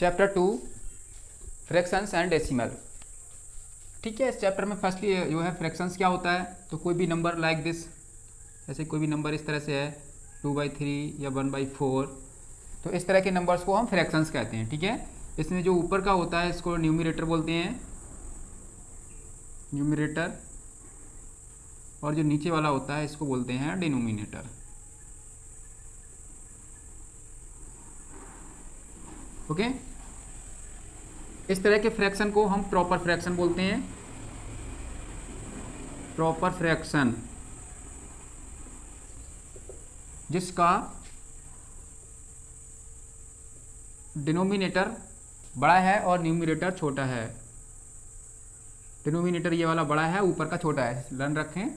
Chapter 2 fractions and decimal. ठीक है, इस चैप्टर में फर्स्टली जो है फ्रैक्शंस क्या होता है, तो कोई भी नंबर लाइक दिस, ऐसे कोई भी नंबर इस तरह से है 2/3 या 1/4, तो इस तरह के नंबर्स को हम फ्रैक्शंस कहते हैं। ठीक है, इसमें जो ऊपर का होता है इसको न्यूमरेटर बोलते हैं, न्यूमरेटर, और जो नीचे वाला होता है इसको बोलते हैं डिनोमिनेटर। ओके, इस तरह के फ्रैक्शन को हम प्रॉपर फ्रैक्शन बोलते हैं। प्रॉपर फ्रैक्शन जिसका डिनोमिनेटर बड़ा है और न्यूमरेटर छोटा है। डिनोमिनेटर ये वाला बड़ा है, ऊपर का छोटा है, रन रखें।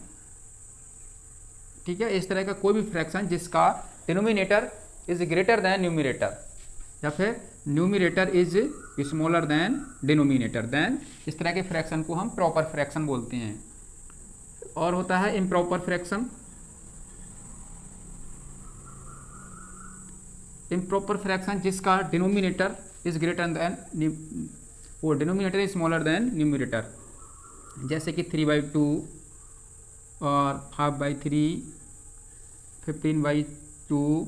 ठीक है, इस तरह का कोई भी फ्रैक्शन जिसका denominator is greater than numerator या फिर numerator is smaller than denominator, then इस तरह के फ्रैक्शन को हम प्रॉपर फ्रैक्शन बोलते हैं। और होता है इम्प्रॉपर फ्रैक्शन। इम्प्रॉपर फ्रैक्शन जिसका डिनोमिनेटर इज ग्रेटर देन वो denominator is smaller then numerator, जैसे कि 3/2 और 5/3, 15/2,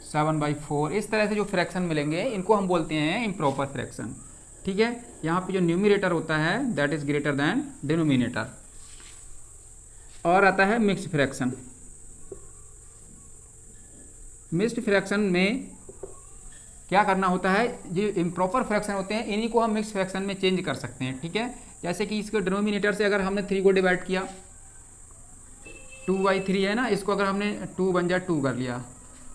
7/4, इस तरह से जो फ्रैक्शन मिलेंगे इनको हम बोलते हैं इम्प्रॉपर फ्रैक्शन। ठीक है, यहाँ पे जो न्यूमरेटर होता है that is greater than denominator. और आता है मिक्स्ड फ्रैक्शन। मिक्स्ड फ्रैक्शन में क्या करना होता है, जो इम्प्रॉपर फ्रैक्शन होते हैं इन्हीं को हम मिक्स्ड फ्रैक्शन में चेंज कर सकते हैं। ठीक है, जैसे कि इसके डिनोमिनेटर से अगर हमने 3 को डिवाइड किया, 2/3 है ना, इसको अगर हमने 2 बन जा 2 कर लिया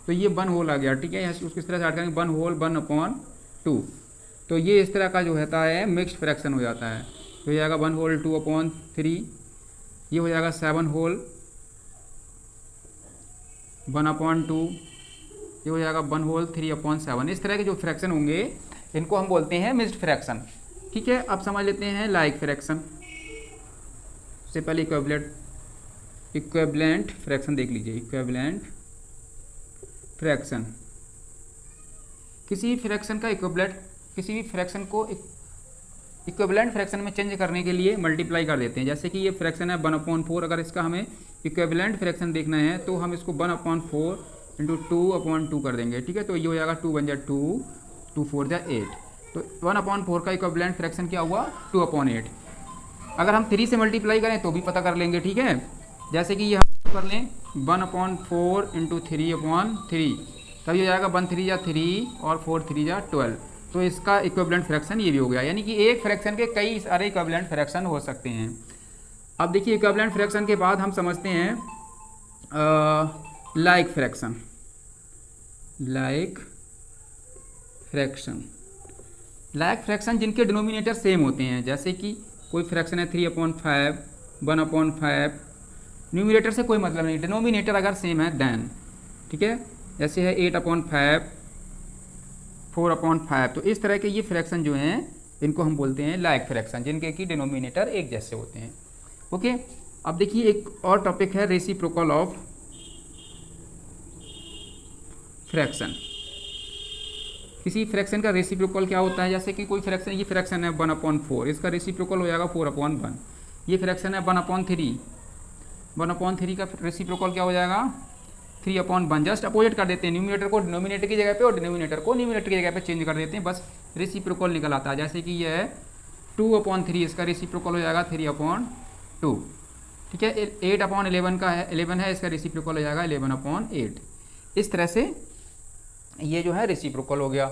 तो ये 1 होल आ गया। ठीक है, उसको इस तरह से ऐड करेंगे 1 होल 1/2, तो ये इस तरह का जो होता है मिक्स्ड फ्रैक्शन हो जाता है। तो हो जाएगा 1 होल 2/3, ये हो जाएगा 7 होल 1/2, ये हो जाएगा 1 होल 3/7। इस तरह के जो फ्रैक्शन होंगे इनको हम बोलते हैं मिक्स्ड फ्रैक्शन। ठीक है, अब समझ लेते हैं लाइक फ्रैक्शन। सबसे पहले इक्विवेलेंट फ्रैक्शन देख लीजिए। इक्विवेलेंट फ्रैक्शन, किसी फ्रैक्शन का इक्विवेलेंट, किसी भी फ्रैक्शन को इक्विवेलेंट फ्रैक्शन में चेंज करने के लिए मल्टीप्लाई कर देते हैं। जैसे कि ये फ्रैक्शन है 1/4, अगर इसका हमें इक्विवेलेंट फ्रैक्शन देखना है तो हम इसको 1/4 इंटू 2/2 कर देंगे। ठीक है, तो ये हो जाएगा 2 बन जा 2, 2 4 जा 8, तो 1/4 का इक्विवेलेंट फ्रैक्शन क्या हुआ 2/8। अगर हम 3 से मल्टीप्लाई करें तो भी पता कर लेंगे। ठीक है, जैसे कि ये हम कर लें 1/4 इंटू 3/3, तब ये हो जाएगा 1 3 जा 3 और 4 3 जा 12, तो इसका इक्विवेलेंट फ्रैक्शन ये भी हो गया। यानी कि एक फ्रैक्शन के कई सारे इक्विवेलेंट फ्रैक्शन हो सकते हैं। अब देखिए इक्विवेलेंट फ्रैक्शन के बाद हम समझते हैं like fraction. Like fraction, like fraction जिनके डिनोमिनेटर सेम होते हैं, जैसे कि कोई फ्रैक्शन है 3/5, 1/5, न्यूमरेटर से कोई मतलब नहीं, डिनोमिनेटर अगर सेम है देन। ठीक है, जैसे है 8/5, 4/5, तो इस तरह के ये फ्रैक्शन जो हैं इनको हम बोलते हैं लाइक फ्रैक्शन, जिनके की डिनोमिनेटर एक जैसे होते हैं। ओके, अब देखिए एक और टॉपिक है रेसिप्रोकल ऑफ फ्रैक्शन। किसी फ्रैक्शन का रेसिप्रोकल क्या होता है, जैसे कि कोई फ्रैक्शन, ये फ्रैक्शन है 1/4, इसका रेसिप्रोकल हो जाएगा 4/1। ये फ्रैक्शन है 1/3, 1/3 का रेसिप्रोकल क्या हो जाएगा 3/1। जस्ट अपोजिट कर देते हैं, न्यूमरेटर को डिनोमिनेटर की जगह पे और डिनोमिनेटर को न्यूमरेटर की जगह पे चेंज कर देते हैं, बस रेसिप्रोकल निकल आता है। जैसे कि ये है 2/3, इसका रेसिप्रोकल हो जाएगा 3/2। ठीक है, 8/11 का है, 11 है, इसका रेसिप्रोकल हो जाएगा 11/8। इस तरह से ये जो है रेसिप्रोकल हो गया।